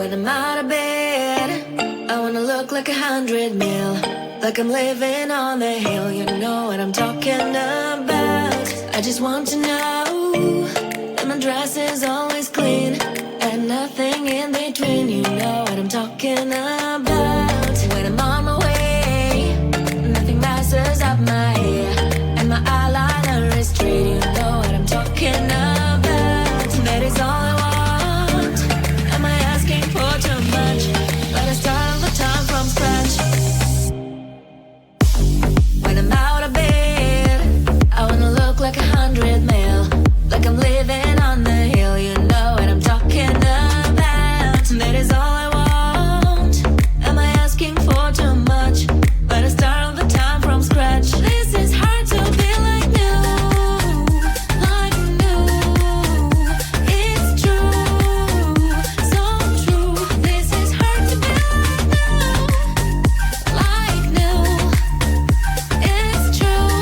When I'm out of bed, I wanna look like 100 mil, like I'm living on the hill. You know what I'm talking about. I just want to know that my dress is always clean and nothing in between. You know what I'm talking about. When I'm on my way, nothing messes up my hair, and my eyeliner is straight. You know what I'm talking about. That is all I want. Am I asking for too much? But I start all the time from scratch. When I'm out of bed, I wanna look like 100 mil, like I'm living on the hill. You know what I'm talking about. That is all I want. Am I asking for too much? But I start all the time from scratch. This is hard to be like new, like new. It's true, so true. This is hard to be like new, it's true,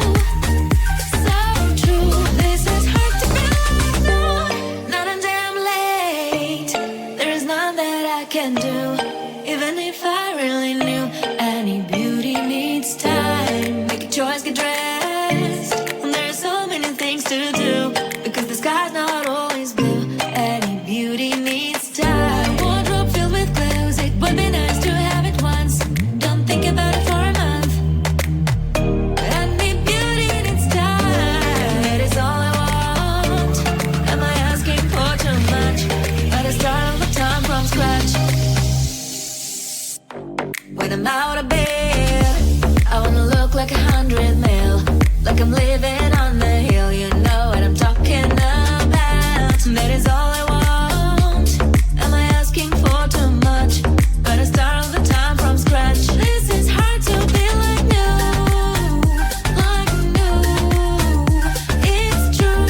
so true. This is hard to be like new. Not until I'm late, there is none that I can do. Even if I really knew, any beauty needs time. Make a choice, get dressed, and there are so many things to do, because the sky's not always blue. Any beauty needs time. Wardrobe filled with clothes, it would be nice to have it once. Don't think about it for a month. Any beauty needs time. That is all I want. Am I asking for too much? But I start all the time from scratch. When I'm out of bed, I wanna look like 100 mil, like I'm living on the hill. You know what I'm talking about. That is all I want. Am I asking for too much? But I start all the time from scratch. This is hard to be like new, like new. It's true,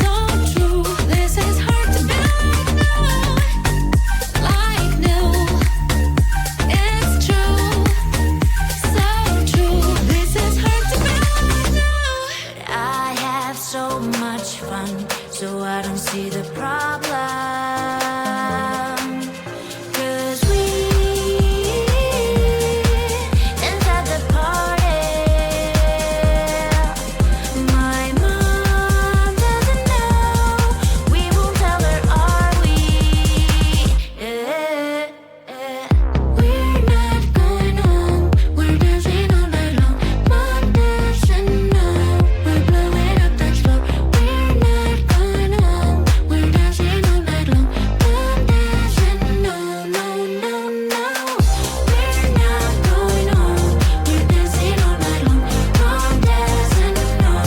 so true. This is hard to be like new, like new. It's true, so true. This is hard to be like new. I have so much fun, so I don't see the problem. 'Cause we dance at the party. My mom doesn't know. We won't tell her, are we? We're not going home. We're dancing all night long. Mom doesn't know. We're blowing up the floor. We're not going home. We're dancing all night long. Mom doesn't know. No, no, no. We're not going home. We're dancing all night long. Mom doesn't know.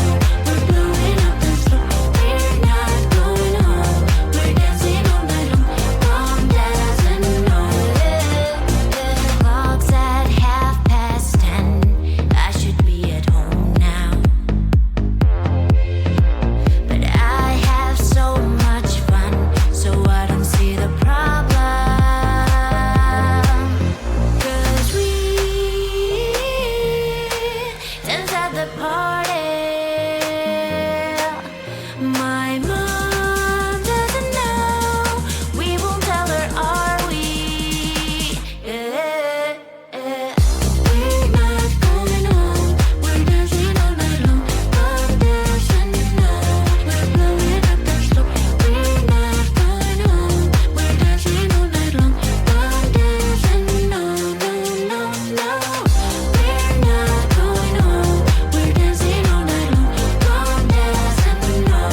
We're blowing up the floor. We're not going home. We're dancing all night long. Mom doesn't know. Clock's at 10:30. I should be at home now, but I have so much fun, so I don't see the problem. 'Cause we dance at the party. My mom doesn't know. We won't tell her, are we? We're not going home. We're dancing all night long. Mom doesn't know. We're blowing up the floor. We're not going home. We're dancing all night long. Mom doesn't know. No, no, no. We're not going home. We're dancing all night long. Mom doesn't know.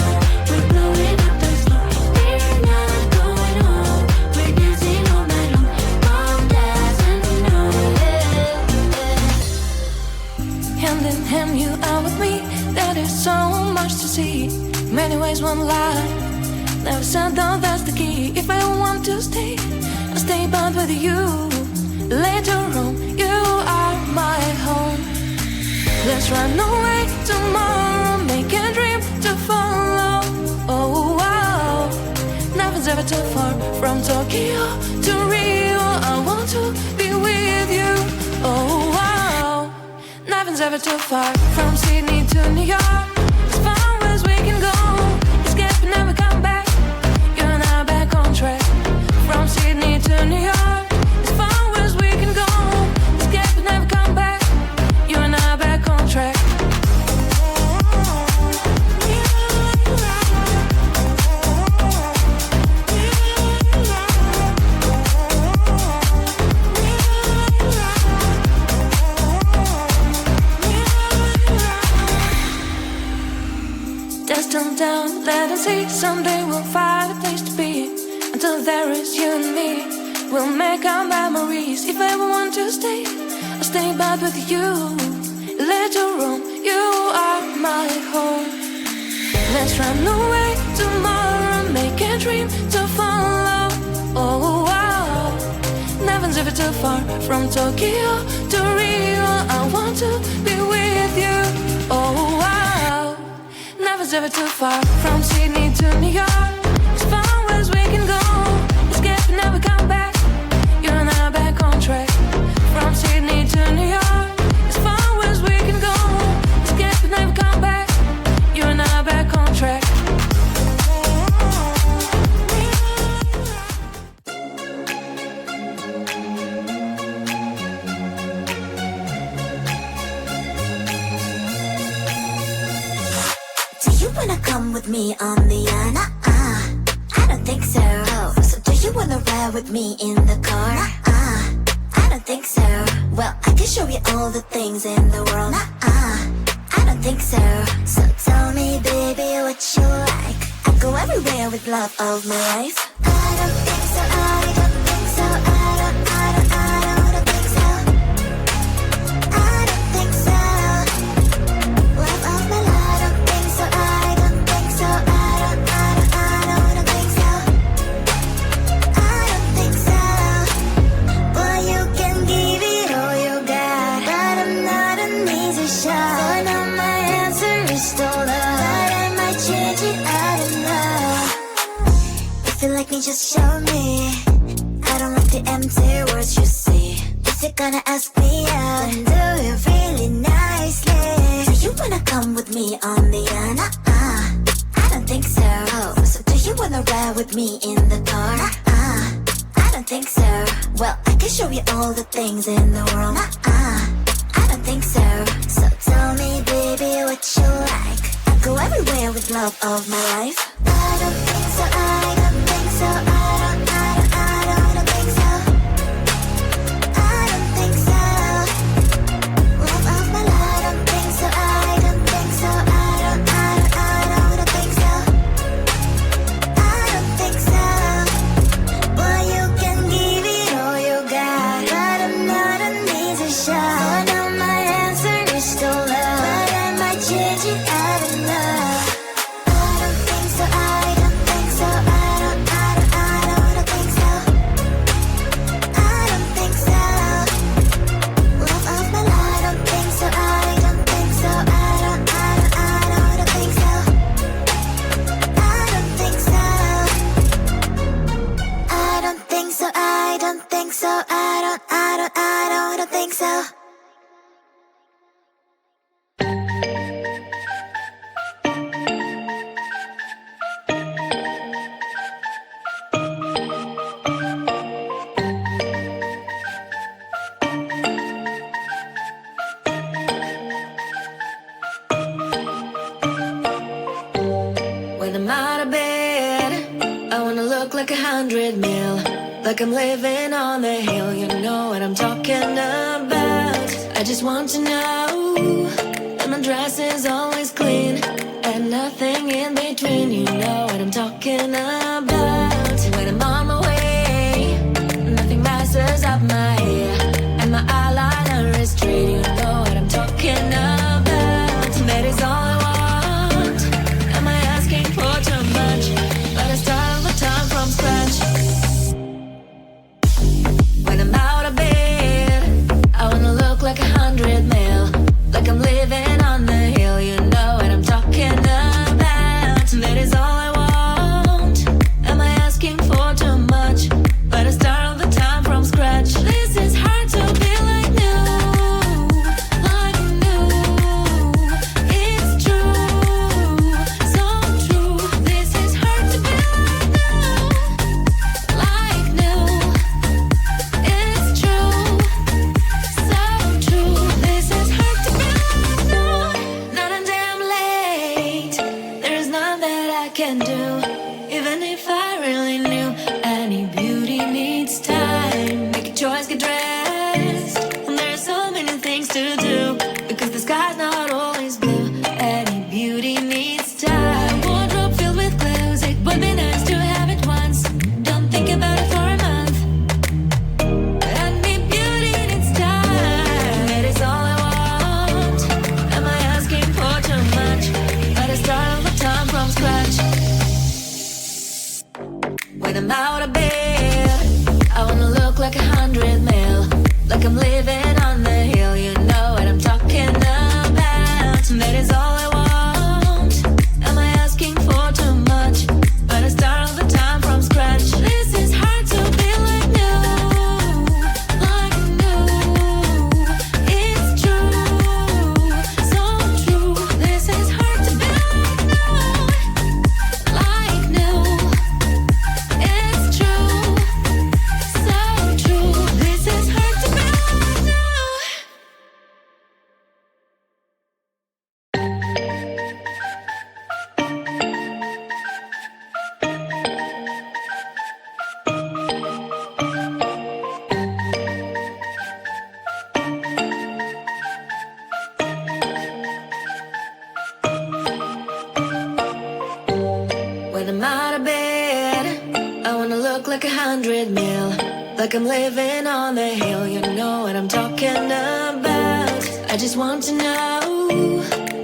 We're blowing up the floor. We're not going home. We're dancing all night long. Mom doesn't know. Hand in hand, you are with me. There is so much to see. Many ways, one life. Never said though that's the key. If I want to stay, I'll stay but with you. Later on, you are my home. Let's run away tomorrow. Make a dream to follow. Oh wow. Nothing's ever too far from Tokyo to Rio. I want to be with you. Oh wow. Nothing's ever too far from Sydney to New York. As far as we can go. Escape and never come back. You're not back on track. From Sydney and see. Someday we'll find a place to be. Until there is you and me, we'll make our memories. If I ever want to stay, I'll stay back with you. Little room, you are my home. Let's run away tomorrow, make a dream to follow. Oh wow, never's ever too far from Tokyo to Rio. I want to be with you. Oh wow, never's ever too far from Sydney to New York. As far as we can go, escape and never come back. You and I back on track. From Sydney to New York, as far as we can go, escape and never come back. You and I back on track. Do you wanna come with me on the I don't think so. So do you wanna ride with me in the car? I don't think so. Well, I can show you all the things in the world. I don't think so. So tell me, baby, what you like. I go everywhere with love of my life. I don't think so. I don't think so. I don't think so. I don't think so. Love of my life. I don't think so. I don't think so. I don't think so. I don't think so. Well, you can give it all you got, but I'm not an easy shot. For now, my answer is still love, but I might change it. I don't know. If you like me, just show me. I don't like the empty words you say. If you're gonna ask me out, then do it really nicely. Do you wanna come with me on the I don't think so. So do you wanna ride with me in the car? I don't think so. Well, I can show you all the things in the world. I don't think so. So tell me, baby, what you like. I go everywhere with love of my life. I don't think so. I don't think so. I don't think so. I don't think so. Love of my life. I don't think so. I don't think so. I don't think so. I don't think so. Well, you can give it all you got, but I'm not an easy shot. For now, my answer is still love, but I might change it. I don't know. I don't think so. I don't think so. I don't think so. I don't think so. Love of my life. I don't think so. I don't think so. I don't think so. I don't think so. I don't think so. I don't think so. I don't think so. When I'm out of bed, I wanna look like 100 mil. Like I'm living on the hill, you know what I'm talking about. I just want to know that my dress is always clean and nothing in between, you know what I'm talking about. When I'm on my way, nothing messes up my hair and my eyeliner is straight, you know what I'm talking about. That is all I want. Am I asking for too much? But I start all the time from scratch. When I'm out of bed, I wanna look like 100 mil. Like I'm living on the hill, you know what I'm talking about. That is all I want. Am I asking for too much? But I start all the time from scratch. This is hard to be like new. It's true, so true. This is hard to be like new. It's true, so true. This is hard to be like new. Not a damn late. There is none that I can do. Even if I really knew, any beauty needs time. Make a choice, get dressed. And there are so many things to do. Because the sky's not always blue. Any beauty needs time. Wardrobe filled with glitter. I'm out of bed, I wanna look like 100 mil, like I'm living on the hill. You know what I'm talking about. That is all I want. Am I asking for too much? But I start all the time from scratch. This is hard to be like new, like new. It's true, so true. This is hard to be like new. It's true, so true. This is hard to be like new. When I'm out of bed, I wanna look like 100 mil, like I'm living on the hill. You know what I'm talking about. I just want to know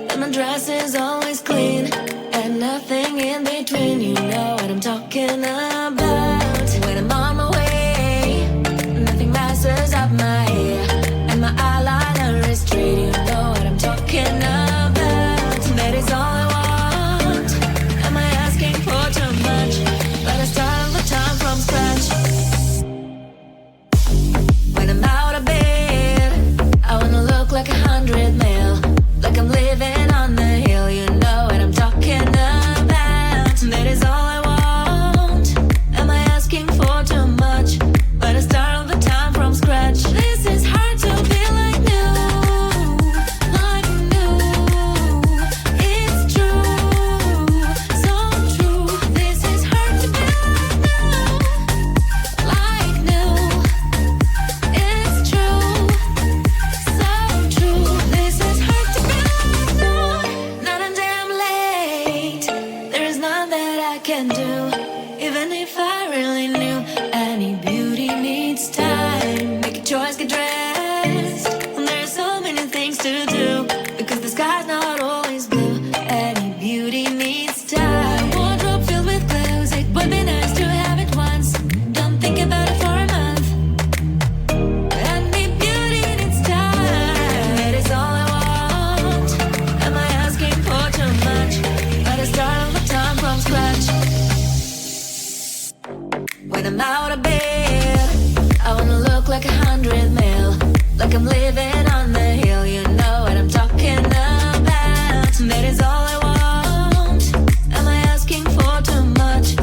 that my dress is always clean and nothing in between. You know what I'm talking about. When I'm on my way, nothing messes up my hair, and my eyeliner is straight. You know what I'm talking about. That is all I want. Am I asking for too much? But I start all the time from scratch. When I'm out of bed, I wanna look like 100 mil, like I'm living on the hill. You know what I'm talking about. That is all I want. Am I asking for too much? But I start all the time from scratch. This is hard to be like new, like new. It's true, so true. This is hard to be like new, it's true, so true. This is hard to be like new. Not a damn late. There is none that I can do, even if I really knew. Any beauty needs time. Make a choice, get dressed. And there are so many things to do, because the sky's not always blue. Any beauty needs time. Wardrobe filled with clothes, it would be nice to have it once. Don't think about it for a month. Any beauty needs time. That is all I want. Am I asking for too much? But I start all the time from scratch. When I'm out of bed, I wanna look like 100 mil, like I'm living on the hill. You know what I'm talking about. That is all I want. Am I asking for too much?